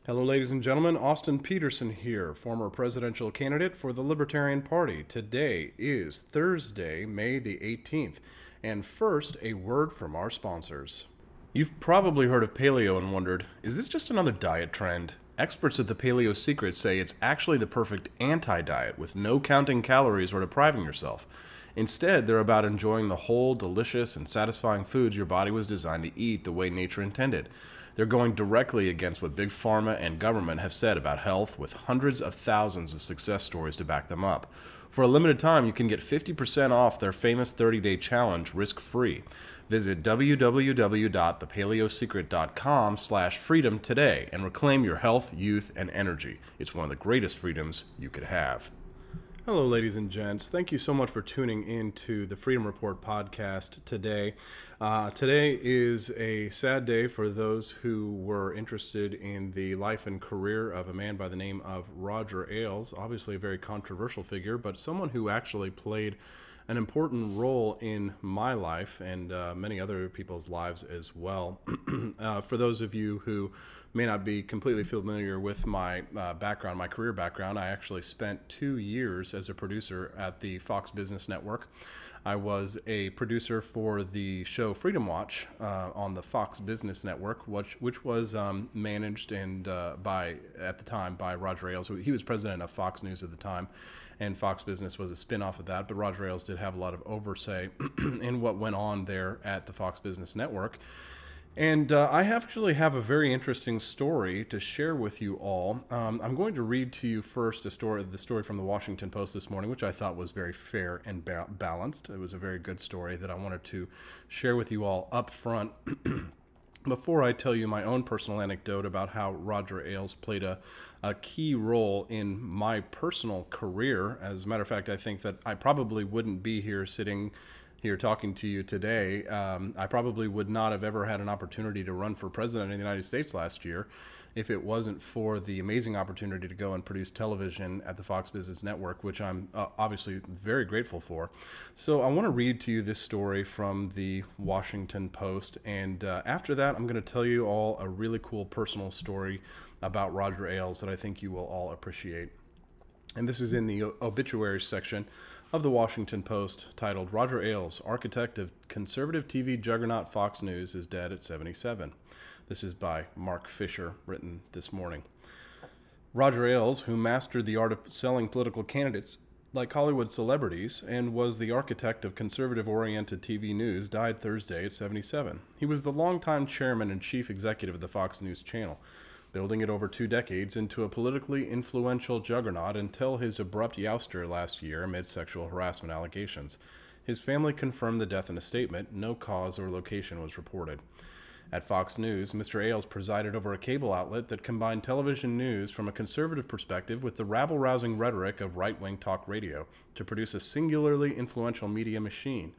Hello, ladies and gentlemen. Austin Petersen here, former presidential candidate for the Libertarian Party. Today is Thursday, May the 18th. And first, a word from our sponsors. You've probably heard of paleo and wondered, is this just another diet trend? Experts at the Paleo Secret say it's actually the perfect anti-diet with no counting calories or depriving yourself. Instead, they're about enjoying the whole, delicious, and satisfying foods your body was designed to eat the way nature intended. They're going directly against what Big Pharma and government have said about health, with hundreds of thousands of success stories to back them up. For a limited time, you can get 50% off their famous 30-day challenge risk-free. Visit www.thepaleosecret.com/freedom today and reclaim your health, youth, and energy. It's one of the greatest freedoms you could have. Hello, ladies and gents. Thank you so much for tuning in to the Freedom Report podcast today. Today is a sad day for those who were interested in the life and career of a man by the name of Roger Ailes, obviously a very controversial figure, but someone who actually played an important role in my life and many other people's lives as well. For those of you who may not be completely familiar with my background, my career background, I actually spent 2 years as a producer at the Fox Business Network. I was a producer for the show Freedom Watch on the Fox Business Network, which was managed and at the time by Roger Ailes. He was president of Fox News at the time, and Fox Business was a spin-off of that, but Roger Ailes did have a lot of oversight in what went on there at the Fox Business Network. And I actually have a very interesting story to share with you all. I'm going to read to you first the story from the Washington Post this morning, which I thought was very fair and balanced. It was a very good story that I wanted to share with you all up front. Before I tell you my own personal anecdote about how Roger Ailes played a key role in my personal career. As a matter of fact, I think that I probably wouldn't be here sitting here talking to you today. I probably would not have ever had an opportunity to run for president of the United States last year if it wasn't for the amazing opportunity to go and produce television at the Fox Business Network, which I'm obviously very grateful for. So I want to read to you this story from the Washington Post, and after that I'm going to tell you all a really cool personal story about Roger Ailes that I think you will all appreciate. And this is in the obituary section of the Washington Post, titled "Roger Ailes, architect of conservative TV juggernaut Fox News, is dead at 77. This is by Mark Fisher, written this morning. Roger Ailes, who mastered the art of selling political candidates like Hollywood celebrities and was the architect of conservative-oriented TV news, died Thursday at 77. He was the longtime chairman and chief executive of the Fox News channel, building it over 2 decades into a politically influential juggernaut until his abrupt ouster last year amid sexual harassment allegations. His family confirmed the death in a statement. No cause or location was reported. At Fox News, Mr. Ailes presided over a cable outlet that combined television news from a conservative perspective with the rabble-rousing rhetoric of right-wing talk radio to produce a singularly influential media machine.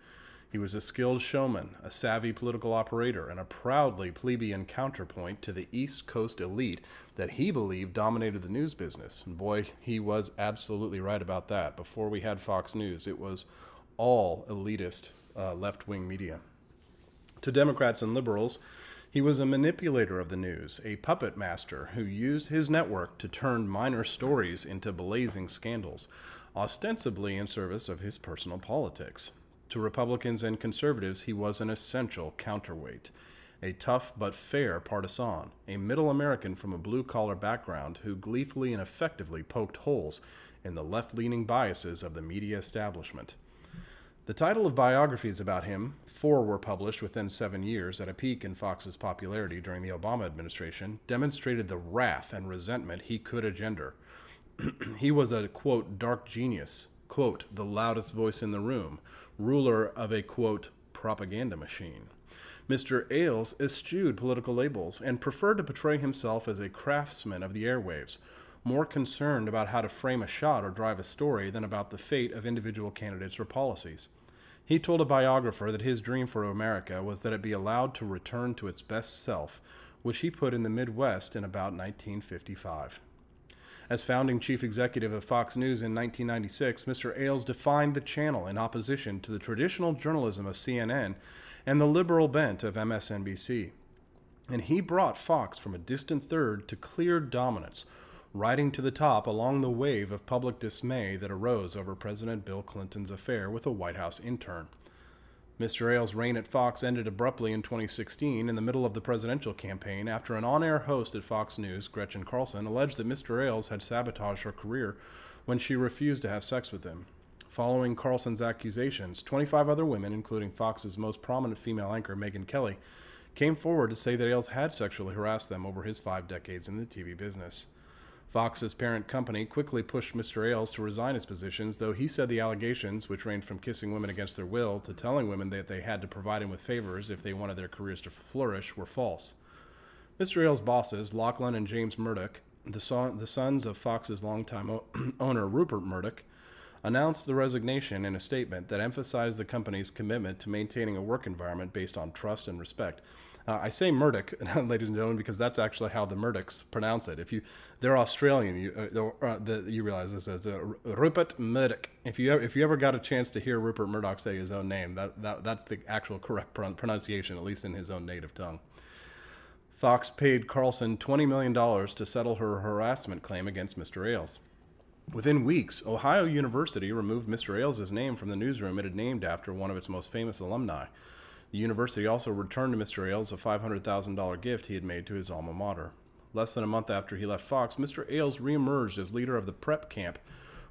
He was a skilled showman, a savvy political operator, and a proudly plebeian counterpoint to the East Coast elite that he believed dominated the news business. And boy, he was absolutely right about that. Before we had Fox News, it was all elitist left-wing media. To Democrats and liberals, he was a manipulator of the news, a puppet master who used his network to turn minor stories into blazing scandals, ostensibly in service of his personal politics. To Republicans and conservatives, he was an essential counterweight, a tough but fair partisan, a middle American from a blue-collar background who gleefully and effectively poked holes in the left-leaning biases of the media establishment. The title of biographies about him, 4 were published within 7 years at a peak in Fox's popularity during the Obama administration, demonstrated the wrath and resentment he could engender. He was a, quote, dark genius, quote, the loudest voice in the room, ruler of a, quote, propaganda machine. Mr. Ailes eschewed political labels and preferred to portray himself as a craftsman of the airwaves, more concerned about how to frame a shot or drive a story than about the fate of individual candidates or policies. He told a biographer that his dream for America was that it be allowed to return to its best self, which he put in the Midwest in about 1955. As founding chief executive of Fox News in 1996, Mr. Ailes defined the channel in opposition to the traditional journalism of CNN and the liberal bent of MSNBC. and he brought Fox from a distant third to clear dominance, riding to the top along the wave of public dismay that arose over President Bill Clinton's affair with a White House intern. Mr. Ailes' reign at Fox ended abruptly in 2016 in the middle of the presidential campaign after an on-air host at Fox News, Gretchen Carlson, alleged that Mr. Ailes had sabotaged her career when she refused to have sex with him. Following Carlson's accusations, 25 other women, including Fox's most prominent female anchor, Megyn Kelly, came forward to say that Ailes had sexually harassed them over his 5 decades in the TV business. Fox's parent company quickly pushed Mr. Ailes to resign his positions, though he said the allegations, which ranged from kissing women against their will to telling women that they had to provide him with favors if they wanted their careers to flourish, were false. Mr. Ailes' bosses, Lachlan and James Murdoch, the sons of Fox's longtime owner Rupert Murdoch, announced the resignation in a statement that emphasized the company's commitment to maintaining a work environment based on trust and respect. I say Murdoch, ladies and gentlemen, because that's actually how the Murdochs pronounce it. They're Australian, you realize this as Rupert Murdoch. If you ever got a chance to hear Rupert Murdoch say his own name, that's the actual correct pronunciation, at least in his own native tongue. Fox paid Carlson $20 million to settle her harassment claim against Mr. Ailes. Within weeks, Ohio University removed Mr. Ailes' name from the newsroom it had named after one of its most famous alumni. The university also returned to Mr. Ailes a $500,000 gift he had made to his alma mater. Less than a month after he left Fox, Mr. Ailes reemerged as leader of the prep camp,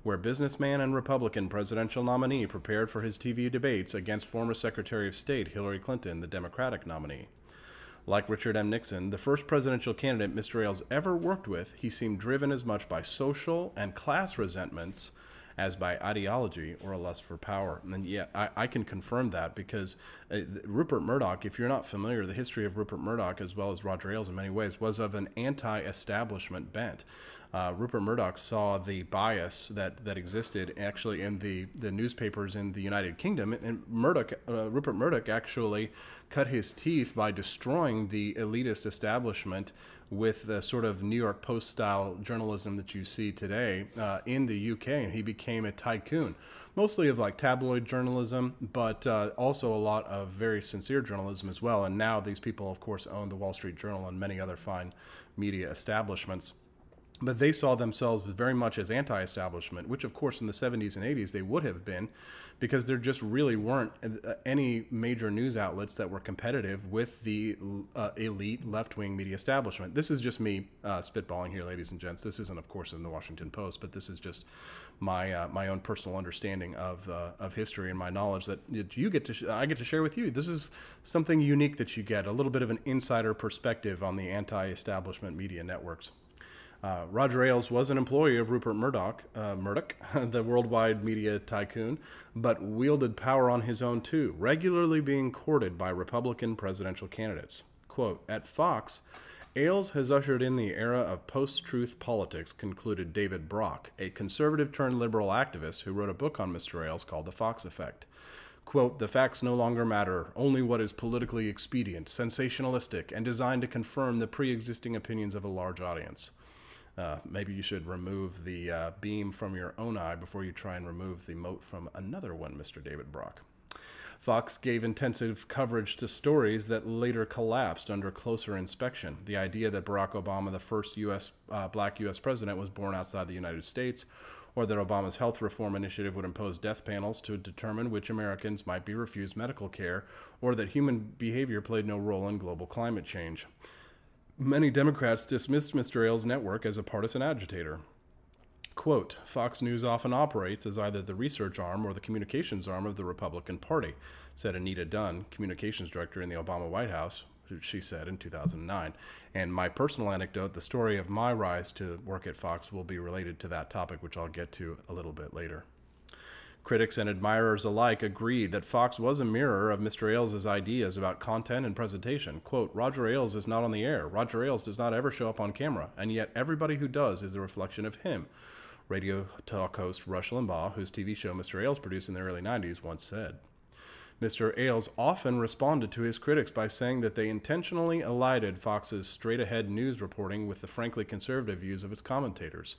where businessman and Republican presidential nominee prepared for his TV debates against former Secretary of State Hillary Clinton, the Democratic nominee. Like Richard M. Nixon, the first presidential candidate Mr. Ailes ever worked with, he seemed driven as much by social and class resentments as by ideology or a lust for power. And yeah, I can confirm that because Rupert Murdoch, if you're not familiar, the history of Rupert Murdoch, as well as Roger Ailes in many ways, was of an anti-establishment bent. Rupert Murdoch saw the bias that existed actually in the newspapers in the United Kingdom, and Rupert Murdoch actually cut his teeth by destroying the elitist establishment with the sort of New York Post-style journalism that you see today in the UK, and he became a tycoon, mostly of like tabloid journalism, but also a lot of very sincere journalism as well. And now these people, of course, own the Wall Street Journal and many other fine media establishments. But they saw themselves very much as anti-establishment, which, of course, in the 70s and 80s they would have been, because there just really weren't any major news outlets that were competitive with the elite left-wing media establishment. This is just me spitballing here, ladies and gents. This isn't, of course, in the Washington Post, but this is just my my own personal understanding of history and my knowledge that you get to I get to share with you. This is something unique that you get, a little bit of an insider perspective on the anti-establishment media networks. Roger Ailes was an employee of Rupert Murdoch, the worldwide media tycoon, but wielded power on his own too, regularly being courted by Republican presidential candidates. Quote, "At Fox, Ailes has ushered in the era of post-truth politics," concluded David Brock, a conservative-turned-liberal activist who wrote a book on Mr. Ailes called The Fox Effect. Quote, "The facts no longer matter, only what is politically expedient, sensationalistic, and designed to confirm the pre-existing opinions of a large audience." Maybe you should remove the beam from your own eye before you try and remove the mote from another one, Mr. David Brock. Fox gave intensive coverage to stories that later collapsed under closer inspection. The idea that Barack Obama, the first black U.S. president, was born outside the United States, or that Obama's health reform initiative would impose death panels to determine which Americans might be refused medical care, or that human behavior played no role in global climate change. Many Democrats dismissed Mr. Ailes' network as a partisan agitator. Quote, "Fox News often operates as either the research arm or the communications arm of the Republican Party," said Anita Dunn, communications director in the Obama White House, she said in 2009. And my personal anecdote, the story of my rise to work at Fox, will be related to that topic, which I'll get to a little bit later. Critics and admirers alike agreed that Fox was a mirror of Mr. Ailes' ideas about content and presentation. Quote, "Roger Ailes is not on the air. Roger Ailes does not ever show up on camera, and yet everybody who does is a reflection of him," radio talk host Rush Limbaugh, whose TV show Mr. Ailes produced in the early 90s, once said. Mr. Ailes often responded to his critics by saying that they intentionally elided Fox's straight-ahead news reporting with the frankly conservative views of its commentators.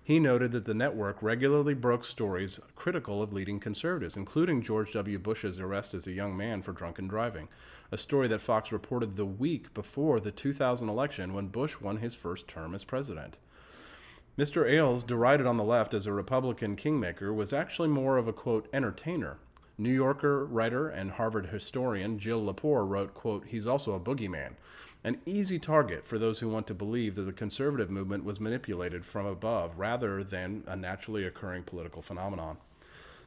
He noted that the network regularly broke stories critical of leading conservatives, including George W. Bush's arrest as a young man for drunken driving, a story that Fox reported the week before the 2000 election when Bush won his first term as president. Mr. Ailes, derided on the left as a Republican kingmaker, was actually more of a, quote, entertainer. New Yorker writer and Harvard historian Jill Lepore wrote, quote, he's also a boogeyman, an easy target for those who want to believe that the conservative movement was manipulated from above rather than a naturally occurring political phenomenon.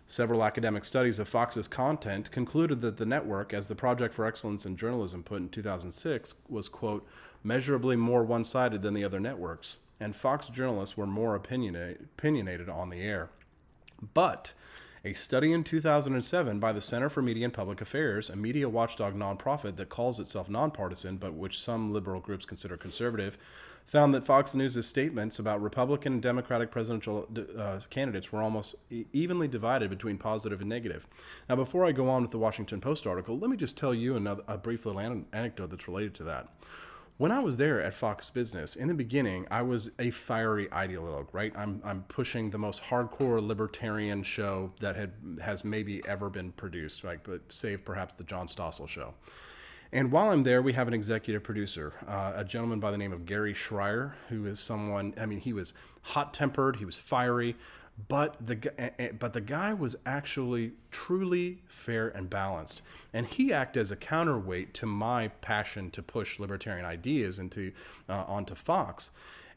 Several academic studies of Fox's content concluded that the network, as the Project for Excellence in Journalism put in 2006, was, quote, measurably more one-sided than the other networks, and Fox journalists were more opinionated on the air. But a study in 2007 by the Center for Media and Public Affairs, a media watchdog nonprofit that calls itself nonpartisan but which some liberal groups consider conservative, found that Fox News' statements about Republican and Democratic presidential candidates were almost evenly divided between positive and negative. Now, before I go on with the Washington Post article, let me just tell you a brief little anecdote that's related to that. When I was there at Fox Business, in the beginning, I was a fiery ideologue, right? I'm pushing the most hardcore libertarian show that has maybe ever been produced, right? But save perhaps the John Stossel show. And while I'm there, we have an executive producer, a gentleman by the name of Gary Schreier, who is someone, I mean, he was hot-tempered, he was fiery, but the guy was actually truly fair and balanced. And he acted as a counterweight to my passion to push libertarian ideas onto Fox.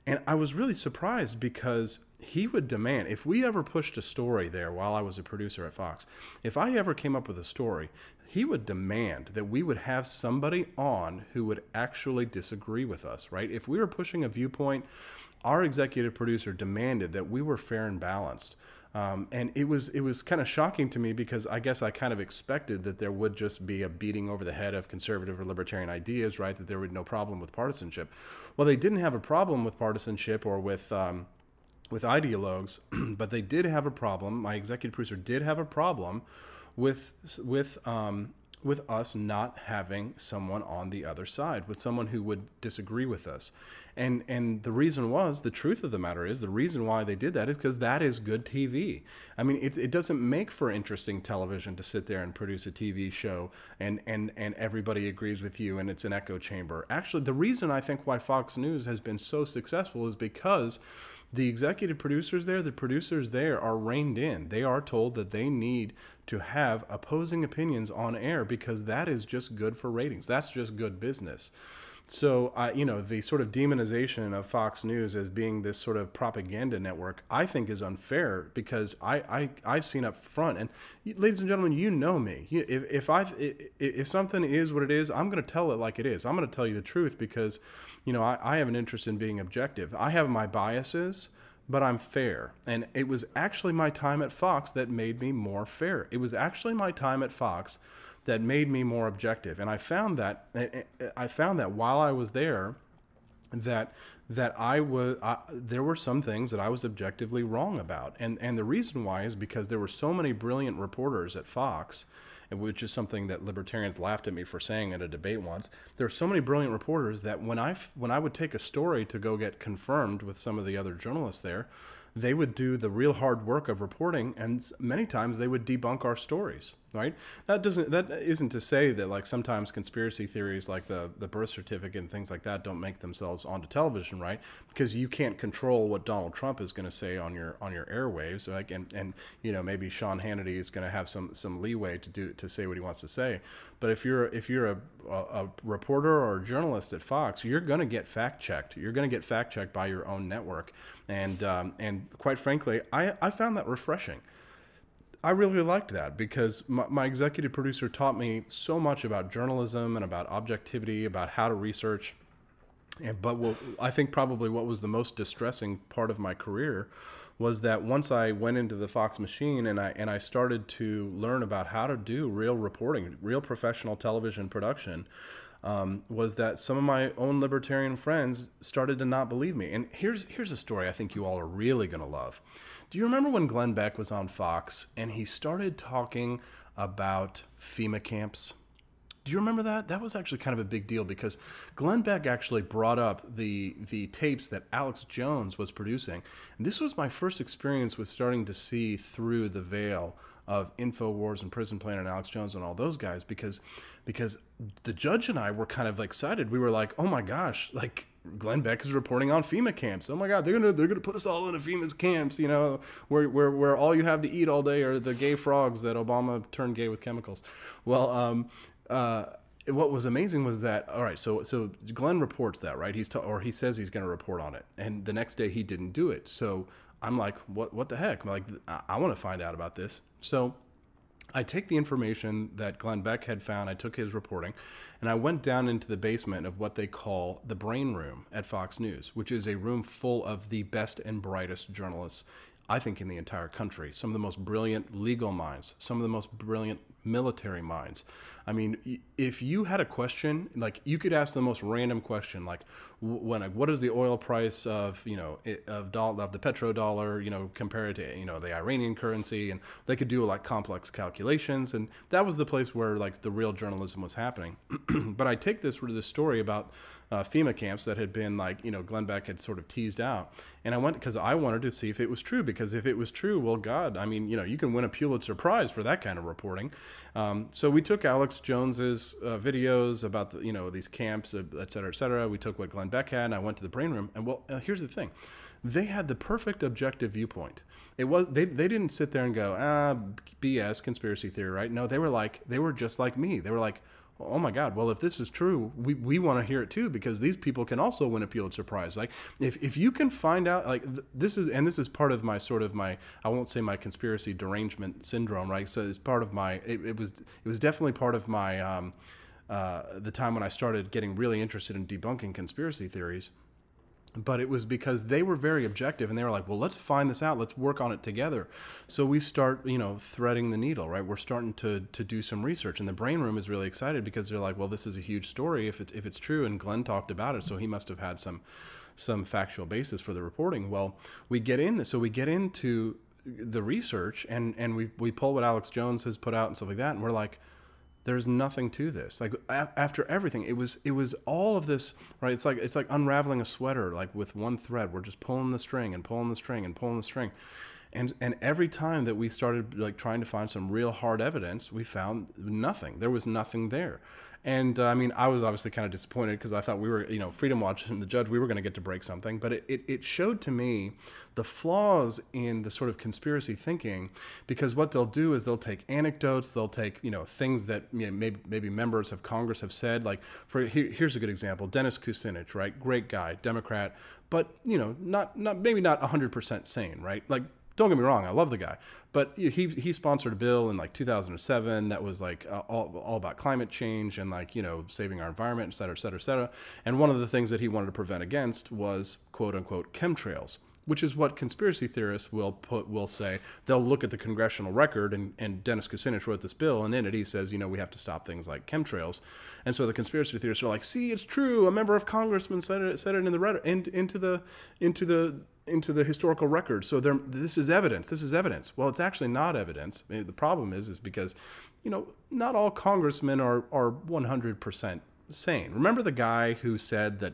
And I was really surprised because he would demand, if we ever pushed a story there while I was a producer at Fox, if I ever came up with a story, he would demand that we would have somebody on who would actually disagree with us, right? If we were pushing a viewpoint, our executive producer demanded that we were fair and balanced. And it was kind of shocking to me because I guess I kind of expected that there would just be a beating over the head of conservative or libertarian ideas, right? That there would be no problem with partisanship. Well, they didn't have a problem with partisanship or with ideologues, but they did have a problem. My executive producer did have a problem with us not having someone on the other side, with someone who would disagree with us. And the reason was, the truth of the matter is, the reason why they did that is because that is good TV. I mean, it doesn't make for interesting television to sit there and produce a TV show and everybody agrees with you and it's an echo chamber. Actually, the reason I think why Fox News has been so successful is because the executive producers there, the producers there are reined in. They are told that they need to have opposing opinions on air because that is just good for ratings. That's just good business. So, the sort of demonization of Fox News as being this sort of propaganda network, I think is unfair because I've seen up front, and ladies and gentlemen, you know me. If something is what it is, I'm going to tell it like it is. I'm going to tell you the truth because, I have an interest in being objective. I have my biases, but I'm fair. And it was actually my time at Fox that made me more fair. It was actually my time at Fox that made me more objective. And I found that while I was there, that there were some things that I was objectively wrong about. And the reason why is because there were so many brilliant reporters at Fox, which is something that libertarians laughed at me for saying at a debate once. There were so many brilliant reporters that when I would take a story to go get confirmed with some of the other journalists there, they would do the real hard work of reporting, and many times they would debunk our stories, right? That isn't to say that like sometimes conspiracy theories like the birth certificate and things like that don't make themselves onto television, right? Because you can't control what Donald Trump is going to say on your airwaves, like, and maybe Sean Hannity is going to have some leeway to say what he wants to say. But if you're a reporter or a journalist at Fox, you're going to get fact checked. You're going to get fact checked by your own network, and quite frankly, I found that refreshing. I really liked that because my executive producer taught me so much about journalism and about objectivity, about how to research. But I think probably what was the most distressing part of my career was that once I went into the Fox machine and I started to learn about how to do real reporting, real professional television production, was that some of my own libertarian friends started to not believe me. And here's a story I think you all are really going to love. Do you remember when Glenn Beck was on Fox and he started talking about FEMA camps? Do you remember that? That was actually kind of a big deal because Glenn Beck actually brought up the tapes that Alex Jones was producing. And this was my first experience with starting to see through the veil of InfoWars and Prison Plan and Alex Jones and all those guys because the judge and I were kind of excited. We were like, oh my gosh, like Glenn Beck is reporting on FEMA camps. Oh my God, they're gonna put us all into FEMA's camps, you know, where all you have to eat all day are the gay frogs that Obama turned gay with chemicals. Well, what was amazing was that, all right, so Glenn reports that, right? He says he's going to report on it, and the next day he didn't do it. So I'm like, what the heck? I'm like, I want to find out about this. So I take the information that Glenn Beck had found, I took his reporting, and I went down into the basement of what they call the brain room at Fox News, which is a room full of the best and brightest journalists, I think, in the entire country. Some of the most brilliant legal minds, some of the most brilliant military minds. I mean, if you had a question, like you could ask the most random question, like what is the oil price of, you know, of the petrodollar, you know, compared to, you know, the Iranian currency, and they could do like complex calculations, and that was the place where like the real journalism was happening. But I take this story about FEMA camps that had been like, you know, Glenn Beck had sort of teased out, and I went because I wanted to see if it was true, because if it was true, well, God, I mean, you know, you can win a Pulitzer Prize for that kind of reporting. So we took Alex Jones's videos about the, you know, these camps, et cetera, et cetera. We took what Glenn Beck had, and I went to the brain room. And well, here's the thing: they had the perfect objective viewpoint. It was they didn't sit there and go BS conspiracy theory, right? No, they were just like me. They were like, oh my God, well, if this is true, we want to hear it too, because these people can also win a Pulitzer Prize. Like if you can find out, like this is part of my I won't say my conspiracy derangement syndrome, right? So it's part of my, it was definitely part of my, the time when I started getting really interested in debunking conspiracy theories. But it was because they were very objective, and they were like, well, let's find this out. Let's work on it together. So we start, you know, threading the needle, right? We're starting to do some research, and the brain room is really excited because they're like, well, this is a huge story if it's true. And Glenn talked about it, so he must have had some factual basis for the reporting. Well, we get into the research, and we pull what Alex Jones has put out and stuff like that, and we're like, there's nothing to this. Like after everything, it was all of this, right? It's like unraveling a sweater, like with one thread. We're just pulling the string and pulling the string and pulling the string. And every time that we started like trying to find some real hard evidence, we found nothing. There was nothing there. And I mean, I was obviously kind of disappointed because I thought we were, you know, Freedom Watch and the judge, we were going to get to break something. But it showed to me the flaws in the sort of conspiracy thinking, because what they'll do is they'll take anecdotes, they'll take, you know, things that, you know, maybe members of Congress have said. Like, here's a good example: Dennis Kucinich, right? Great guy, Democrat, but, you know, maybe not 100% sane, right? Like, don't get me wrong, I love the guy, but he sponsored a bill in like 2007 that was like all about climate change and, like, you know, saving our environment, et cetera, et cetera, et cetera. And one of the things that he wanted to prevent against was quote unquote chemtrails, which is what conspiracy theorists will say. They'll look at the congressional record, and Dennis Kucinich wrote this bill, and in it he says, you know, we have to stop things like chemtrails. And so the conspiracy theorists are like, see, it's true. A member of Congressman said it in the into the historical record. So this is evidence. This is evidence. Well, it's actually not evidence. I mean, the problem is because, you know, not all congressmen are 100% sane. Remember the guy who said that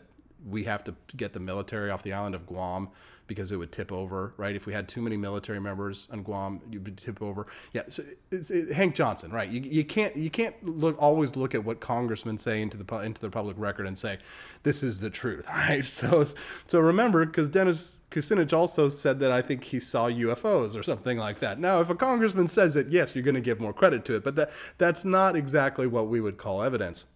we have to get the military off the island of Guam because it would tip over, right? If we had too many military members on Guam, you would tip over. Yeah, so it's Hank Johnson, right? You can't always look at what congressmen say into the public record and say this is the truth, right? So remember, because Dennis Kucinich also said that I think he saw UFOs or something like that. Now, if a congressman says it, yes, you're going to give more credit to it, but that's not exactly what we would call evidence.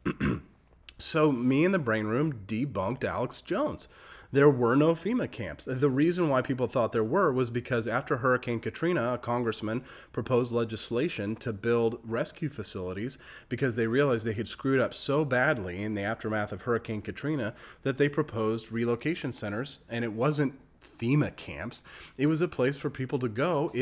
So me in the brain room debunked Alex Jones. There were no FEMA camps. The reason why people thought there were was because after Hurricane Katrina, a congressman proposed legislation to build rescue facilities because they realized they had screwed up so badly in the aftermath of Hurricane Katrina that they proposed relocation centers, and it wasn't FEMA camps. It was a place for people to go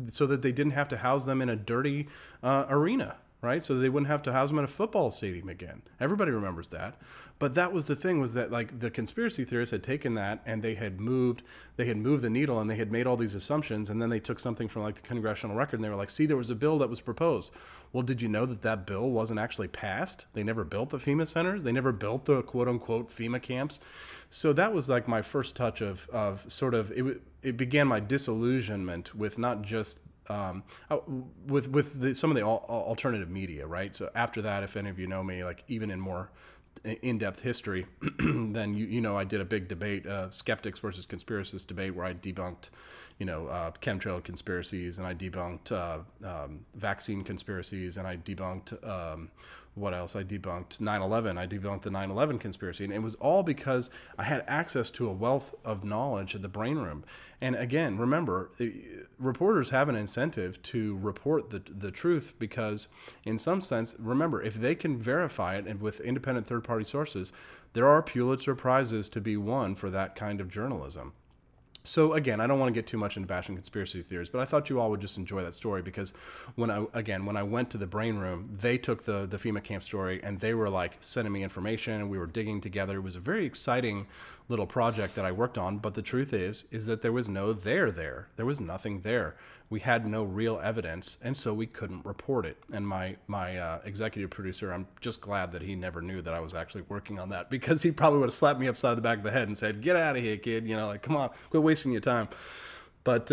so that they didn't have to house them in a dirty arena. right? So they wouldn't have to house them in a football stadium again. Everybody remembers that. But that was the thing, was that like the conspiracy theorists had taken that and they had moved the needle, and they had made all these assumptions, and then they took something from like the congressional record and they were like, see, there was a bill that was proposed. Well, did you know that that bill wasn't actually passed? They never built the FEMA centers. They never built the quote unquote FEMA camps. So that was like my first touch of sort of, it began my disillusionment with not just with some of the alternative media, right? So after that, if any of you know me, like even in more in-depth history, then you know I did a big debate, skeptics versus conspiracists debate, where I debunked, chemtrail conspiracies, and I debunked vaccine conspiracies, and I debunked what else? I debunked 9/11. I debunked the 9/11 conspiracy, and it was all because I had access to a wealth of knowledge at the brain room. And again, remember, reporters have an incentive to report the truth, because in some sense, remember, if they can verify it and with independent third-party sources, there are Pulitzer Prizes to be won for that kind of journalism. So again, I don't want to get too much into bashing conspiracy theories, but I thought you all would just enjoy that story, because when I went to the brain room, they took the FEMA camp story and they were like sending me information, and we were digging together. It was a very exciting little project that I worked on, but the truth is that there was no there. There was nothing there. We had no real evidence, and so we couldn't report it. And my executive producer, I'm just glad that he never knew that I was actually working on that, because he probably would have slapped me upside the back of the head and said, "Get out of here, kid! Like, come on, quit wasting your time." But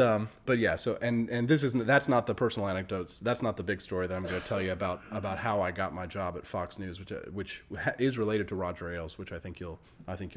yeah. So and that's not the personal anecdotes. That's not the big story that I'm going to tell you about how I got my job at Fox News, which is related to Roger Ailes, which I think you'll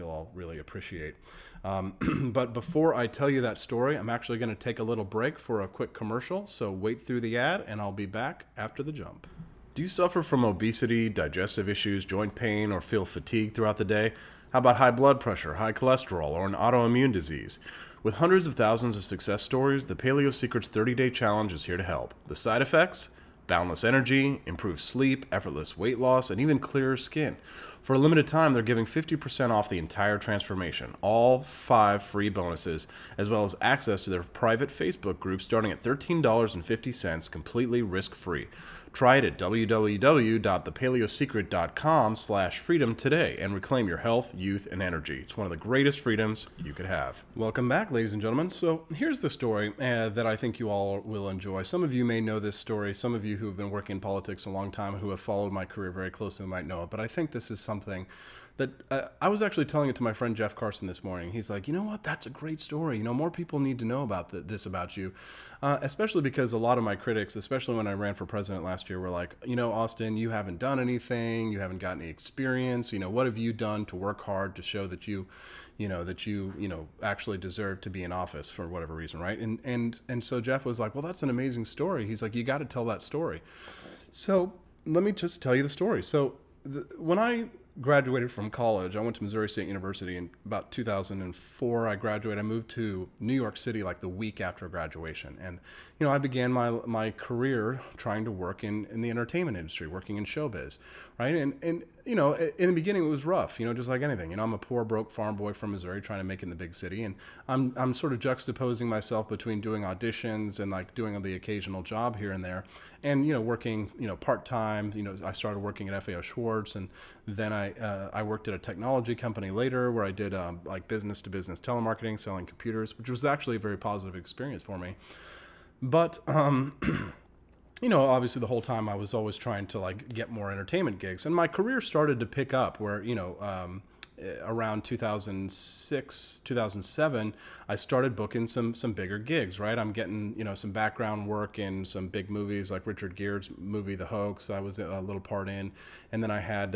all really appreciate. But before I tell you that story, I'm actually going to take a little break for a quick commercial. So wait through the ad, and I'll be back after the jump. Do you suffer from obesity, digestive issues, joint pain, or feel fatigued throughout the day? How about high blood pressure, high cholesterol, or an autoimmune disease? With hundreds of thousands of success stories, the Paleo Secrets 30-Day Challenge is here to help. The side effects? Boundless energy, improved sleep, effortless weight loss, and even clearer skin. For a limited time, they're giving 50% off the entire transformation, all 5 free bonuses, as well as access to their private Facebook group starting at $13.50, completely risk-free. Try it at www.thepaleosecret.com/freedom today and reclaim your health, youth, and energy. It's one of the greatest freedoms you could have. Welcome back, ladies and gentlemen. So here's the story that I think you all will enjoy. Some of you may know this story. Some of you who have been working in politics a long time, who have followed my career very closely, might know it. But I think this is something that I was actually telling it to my friend Jeff Carson this morning. He's like, you know what, that's a great story. More people need to know about this about you, especially because a lot of my critics, especially when I ran for president last year, were like, Austin, you haven't done anything. You haven't got any experience. What have you done to work hard to show that you actually deserve to be in office for whatever reason, right? And so Jeff was like, well, that's an amazing story. He's like, you got to tell that story. So let me just tell you the story. So when I graduated from college, I went to Missouri State University in about 2004. I graduated. I moved to New York City like the week after graduation. And, I began my career trying to work in the entertainment industry, working in showbiz, right? And in the beginning it was rough, just like anything. I'm a poor, broke farm boy from Missouri trying to make it in the big city. And I'm sort of juxtaposing myself between doing auditions and like doing the occasional job here and there, and, working, part-time. I started working at FAO Schwartz, and then I worked at a technology company later where I did like business-to-business telemarketing, selling computers, which was actually a very positive experience for me. But, obviously the whole time I was always trying to like get more entertainment gigs, and my career started to pick up where, around 2006, 2007, I started booking some bigger gigs, right? I'm getting, some background work in some big movies like Richard Gere's movie, The Hoax, I was a little part in. And then I had,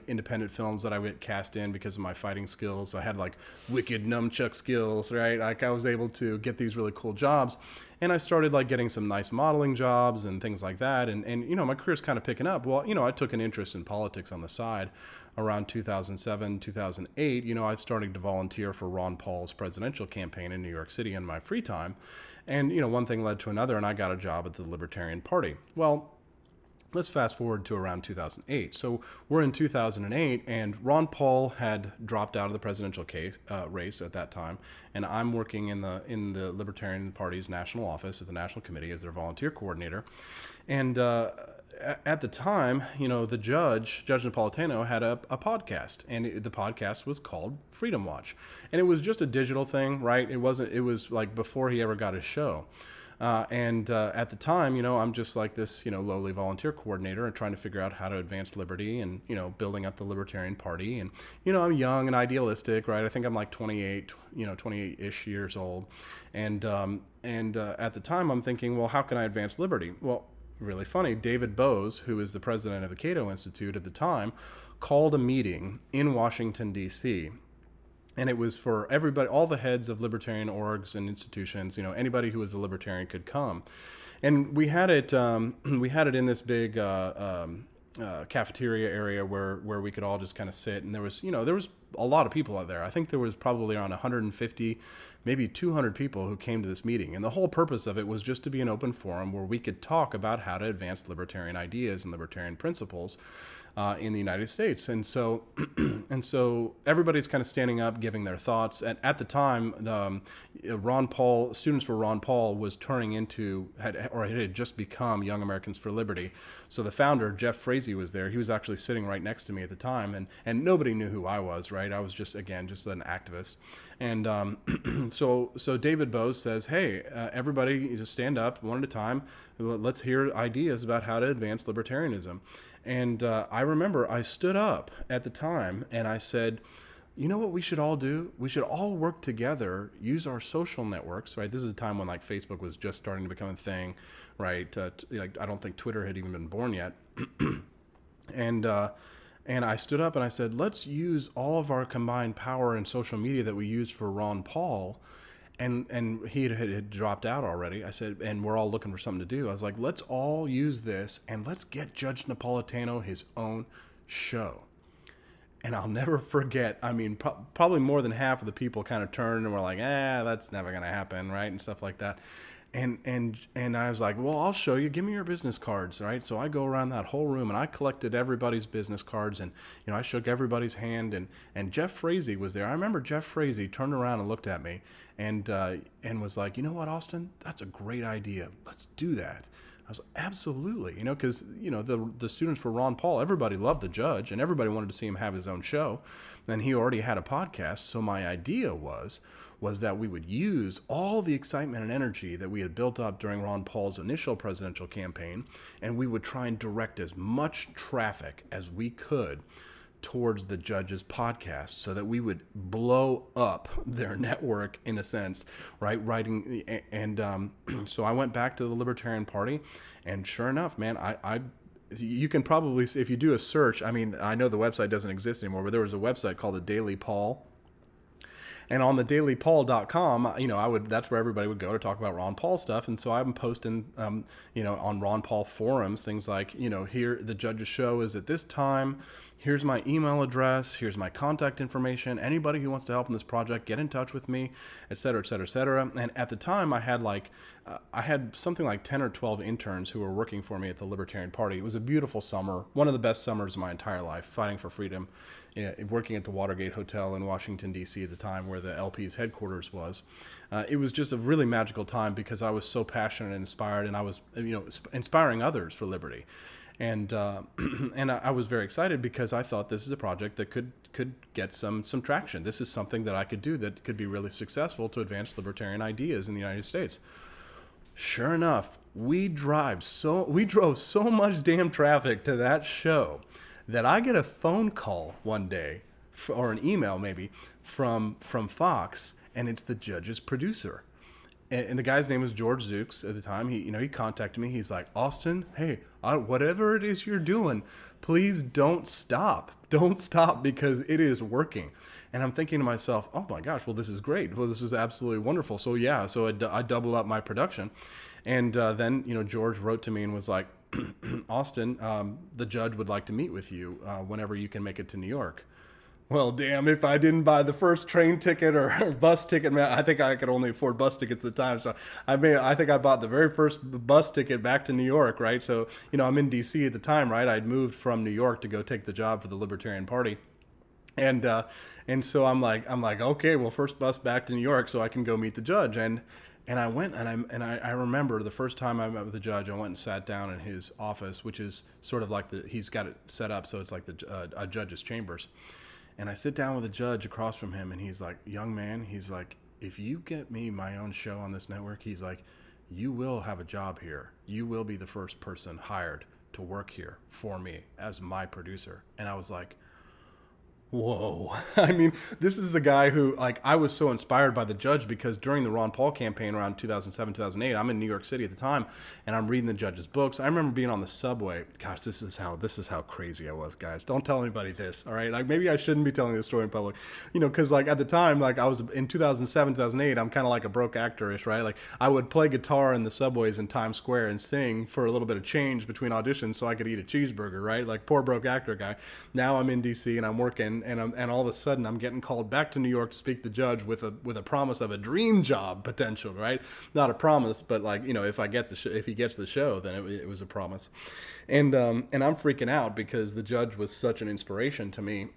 independent films that I would cast in because of my fighting skills. I had like wicked nunchuck skills, right? Like I was able to get these really cool jobs. And I started like getting some nice modeling jobs and things like that. And my career's kind of picking up. Well, I took an interest in politics on the side. Around 2007, 2008, I started to volunteer for Ron Paul's presidential campaign in New York City in my free time. And, one thing led to another, and I got a job at the Libertarian Party. Well, let's fast forward to around 2008. So we're in 2008, and Ron Paul had dropped out of the presidential race at that time, and I'm working in the Libertarian Party's national office at the National Committee as their volunteer coordinator. And at the time, the Judge Napolitano, had a podcast, and the podcast was called Freedom Watch, and it was just a digital thing, right? It was like before he ever got his show. And at the time, I'm just like this, lowly volunteer coordinator and trying to figure out how to advance liberty and, building up the Libertarian Party. And, I'm young and idealistic, right? I think I'm like 28, 28-ish years old. And at the time, I'm thinking, well, how can I advance liberty? Well, really funny, David Bose, who is the president of the Cato Institute at the time, called a meeting in Washington, D.C., and it was for everybody, all the heads of libertarian orgs and institutions, anybody who was a libertarian could come. And we had it in this big cafeteria area where we could all just kind of sit. And there was a lot of people out there. I think there was probably around 150, maybe 200 people who came to this meeting. And the whole purpose of it was just to be an open forum where we could talk about how to advance libertarian ideas and libertarian principles in the United States. And so everybody's kind of standing up, giving their thoughts. And at the time, Students for Ron Paul was turning into, it had just become Young Americans for Liberty. So the founder, Jeff Frazee, was there. He was actually sitting right next to me at the time, and nobody knew who I was, right? I was just an activist. And so David Bose says, hey, everybody just stand up one at a time. Let's hear ideas about how to advance libertarianism. And I remember I stood up at the time and I said, you know what we should all do? We should all work together, use our social networks, right? This is a time when like Facebook was just starting to become a thing, right? I don't think Twitter had even been born yet. And I stood up and I said, let's use all of our combined power in social media that we used for Ron Paul. And he had dropped out already. I said, and we're all looking for something to do. I was like, let's all use this and let's get Judge Napolitano his own show. And I'll never forget, I mean, probably more than half of the people kind of turned and were like, that's never going to happen, right? And stuff like that. And I was like, well, I'll show you. Give me your business cards, right? So I go around that whole room and I collected everybody's business cards, and I shook everybody's hand. And Jeff Frazee was there. I remember Jeff Frazee turned around and looked at me and was like, you know what, Austin, that's a great idea. Let's do that. I was like, absolutely, because the Students for Ron Paul, everybody loved the Judge, and everybody wanted to see him have his own show, and he already had a podcast. So my idea was that we would use all the excitement and energy that we had built up during Ron Paul's initial presidential campaign, and we would try and direct as much traffic as we could towards the Judge's podcast so that we would blow up their network in a sense, right? So I went back to the Libertarian Party, and sure enough, man, you can probably, if you do a search, I mean, I know the website doesn't exist anymore, but there was a website called the Daily Paul. And on the dailypaul.com, that's where everybody would go to talk about Ron Paul stuff. And so I'm posting, on Ron Paul forums, things like, here, the Judge's show is at this time. Here's my email address. Here's my contact information. Anybody who wants to help in this project, get in touch with me, et cetera, et cetera, et cetera. And at the time, I had something like 10 or 12 interns who were working for me at the Libertarian Party. It was a beautiful summer, one of the best summers of my entire life, fighting for freedom, working at the Watergate Hotel in Washington, D.C. at the time, where the LP's headquarters was. It was just a really magical time because I was so passionate and inspired, and I was, inspiring others for liberty. And I was very excited because I thought this is a project that could get some traction. This is something that I could do that could be really successful to advance libertarian ideas in the United States. Sure enough, we drove so much damn traffic to that show that I get a phone call one day, or an email maybe, from Fox, and it's the Judge's producer. And the guy's name was George Zooks at the time. He contacted me. He's like, Austin, hey, whatever it is you're doing, please don't stop. Don't stop, because it is working. And I'm thinking to myself, oh my gosh, well, this is great. Well, this is absolutely wonderful. So yeah, I doubled up my production. And then, George wrote to me and was like, Austin, the Judge would like to meet with you whenever you can make it to New York. Well, damn, if I didn't buy the first train ticket or bus ticket, man, I think I could only afford bus tickets at the time. So I think I bought the very first bus ticket back to New York, right? So, I'm in D.C. at the time, right? I'd moved from New York to go take the job for the Libertarian Party. And so I'm like, okay, well, first bus back to New York so I can go meet the Judge. And And I went I remember the first time I met with the judge, I went and sat down in his office, which is sort of like he's got it set up so it's like a judge's chambers. And I sit down with the judge across from him, and he's like, young man, he's like, if you get me my own show on this network, he's like, you will have a job here. You will be the first person hired to work here for me as my producer. And I was like, whoa. I mean, this is a guy who, like, I was so inspired by the judge because during the Ron Paul campaign around 2007, 2008, I'm in New York City at the time, and I'm reading the judge's books. I remember being on the subway. Gosh, this is how crazy I was, guys. Don't tell anybody this, all right? Like, maybe I shouldn't be telling this story in public, you know, because, like, at the time, like, I was in 2007, 2008, I'm kind of like a broke actor-ish, right? Like, I would play guitar in the subways in Times Square and sing for a little bit of change between auditions so I could eat a cheeseburger, right? Like, poor broke actor guy. Now I'm in D.C. and I'm working, and all of a sudden I'm getting called back to New York to speak to the judge with a promise of a dream job potential, right? Not a promise, but, like, you know, if he gets the show, then it was a promise. And I'm freaking out because the judge was such an inspiration to me.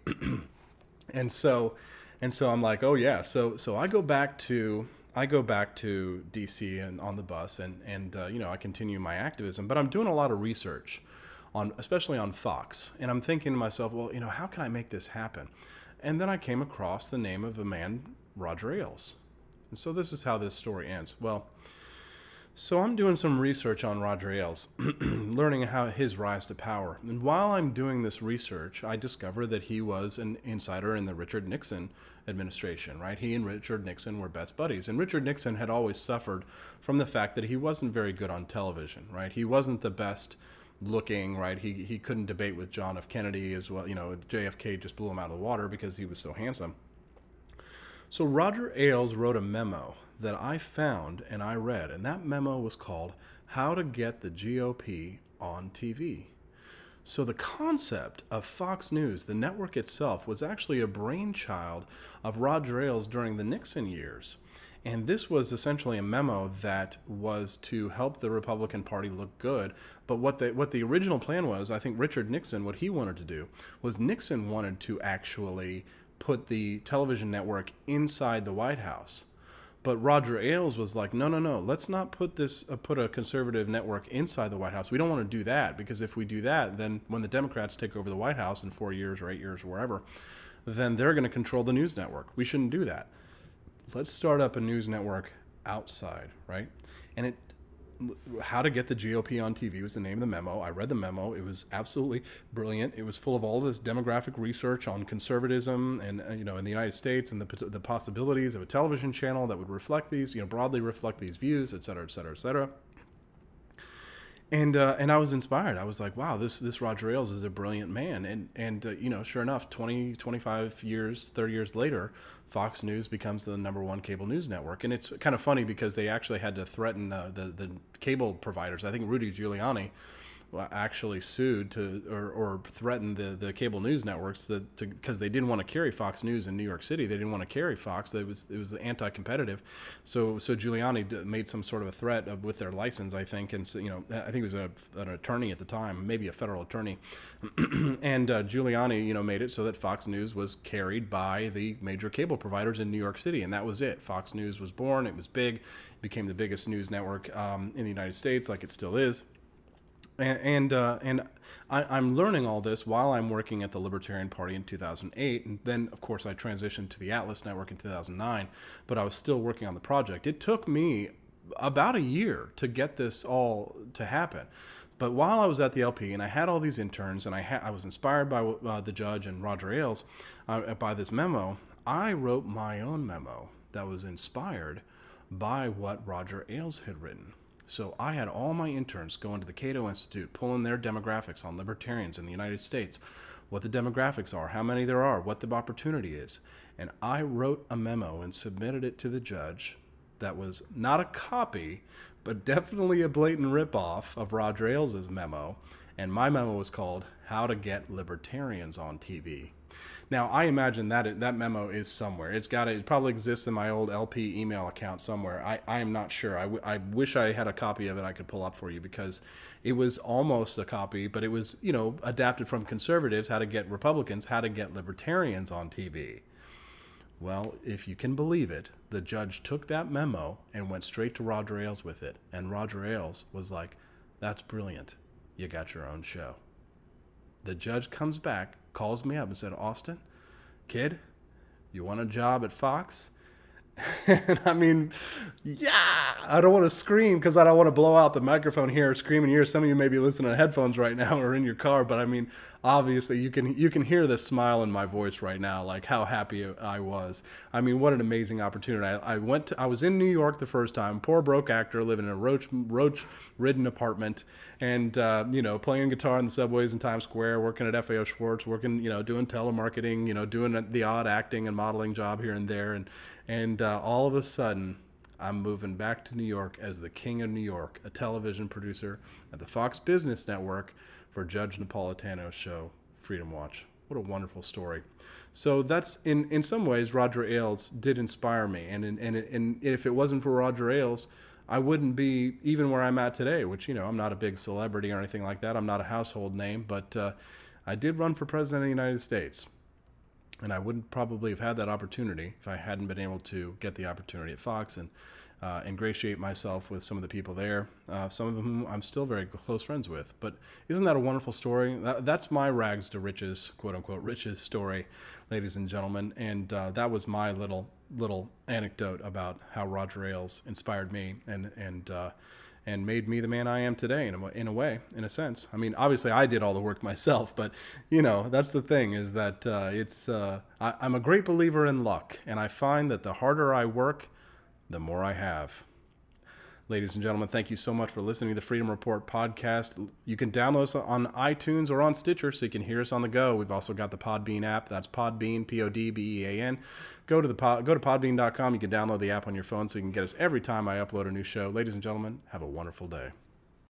and so I'm like, oh yeah. So I go back to DC and on the bus and you know, I continue my activism, but I'm doing a lot of research especially on Fox. And I'm thinking to myself, well, you know, how can I make this happen? And then I came across the name of a man, Roger Ailes. And so this is how this story ends. Well, so I'm doing some research on Roger Ailes, learning how his rise to power. And while I'm doing this research, I discover that he was an insider in the Richard Nixon administration, right? He and Richard Nixon were best buddies. And Richard Nixon had always suffered from the fact that he wasn't very good on television, right? He wasn't the best looking, right? He couldn't debate with John F. Kennedy as well. You know, JFK just blew him out of the water because he was so handsome. So Roger Ailes wrote a memo that I found and I read, and that memo was called How to Get the GOP on TV. So the concept of Fox News, the network itself, was actually a brainchild of Roger Ailes during the Nixon years. And this was essentially a memo that was to help the Republican Party look good. But what the original plan was, I think Richard Nixon, what he wanted to do was Nixon wanted to actually put the television network inside the White House. But Roger Ailes was like, no, let's not put a conservative network inside the White House. We don't want to do that, because if we do that, then when the Democrats take over the White House in 4 years or 8 years or wherever, then they're going to control the news network. We shouldn't do that. Let's start up a news network outside, right? And How to Get the GOP on TV was the name of the memo. I read the memo. It was absolutely brilliant. It was full of all this demographic research on conservatism and, you know, in the United States, and the possibilities of a television channel that would reflect these, you know, broadly reflect these views, et cetera, et cetera, et cetera. And I was inspired. I was like, wow, this Roger Ailes is a brilliant man. And you know, sure enough, 20, 25 years, 30 years later, Fox News becomes the #1 cable news network. And it's kind of funny because they actually had to threaten the cable providers. I think Rudy Giuliani actually sued or threatened the cable news networks because they didn't want to carry Fox News in New York City. They didn't want to carry Fox. It was anti-competitive. So Giuliani made some sort of a threat with their license, I think, and so, you know, I think it was an attorney at the time, maybe a federal attorney, and Giuliani, you know, made it so that Fox News was carried by the major cable providers in New York City, and that was it. Fox News was born. It was big. It became the biggest news network in the United States, like it still is. And I'm learning all this while I'm working at the Libertarian Party in 2008. And then, of course, I transitioned to the Atlas Network in 2009. But I was still working on the project. It took me about a year to get this all to happen. But while I was at the LP and I had all these interns and I was inspired by the judge and Roger Ailes by this memo, I wrote my own memo that was inspired by what Roger Ailes had written. So I had all my interns go into the Cato Institute, pulling their demographics on libertarians in the United States, what the demographics are, how many there are, what the opportunity is. And I wrote a memo and submitted it to the judge that was not a copy, but definitely a blatant ripoff of Roger Ailes' memo. And my memo was called How to Get Libertarians on TV. Now, I imagine that memo is somewhere. It probably exists in my old LP email account somewhere. I am not sure. I wish I had a copy of it I could pull up for you, because it was almost a copy, but it was, you know, adapted from conservatives, how to get Republicans, how to get libertarians on TV. Well, if you can believe it, the judge took that memo and went straight to Roger Ailes with it. And Roger Ailes was like, "That's brilliant. You got your own show." The judge comes back, calls me up and said, "Austin, kid, you want a job at Fox?" And I mean, yeah, I don't want to scream because I don't want to blow out the microphone here, screaming here. Some of you may be listening to headphones right now or in your car, but I mean, obviously you can hear the smile in my voice right now, like how happy I was. I mean, what an amazing opportunity. I was in New York the first time, poor broke actor living in a roach-ridden apartment, and playing guitar in the subways in Times Square, working at FAO Schwartz, working, doing telemarketing, doing the odd acting and modeling job here and there, and all of a sudden, I'm moving back to New York as the King of New York, a television producer at the Fox Business Network for Judge Napolitano's show, Freedom Watch. What a wonderful story. So that's, in some ways, Roger Ailes did inspire me. And if it wasn't for Roger Ailes, I wouldn't be even where I'm at today, which, I'm not a big celebrity or anything like that. I'm not a household name, but I did run for president of the United States. And I wouldn't probably have had that opportunity if I hadn't been able to get the opportunity at Fox and ingratiate myself with some of the people there, some of whom I'm still very close friends with. But isn't that a wonderful story? That's my rags to riches, quote unquote, riches story, ladies and gentlemen. And that was my little anecdote about how Roger Ailes inspired me and made me the man I am today, in a way, in a sense. I mean, obviously I did all the work myself, but that's the thing, is that I'm a great believer in luck, and I find that the harder I work, the more I have. Ladies and gentlemen, thank you so much for listening to the Freedom Report podcast. You can download us on iTunes or on Stitcher so you can hear us on the go. We've also got the Podbean app. That's Podbean, Podbean. Go to podbean.com. You can download the app on your phone so you can get us every time I upload a new show. Ladies and gentlemen, have a wonderful day.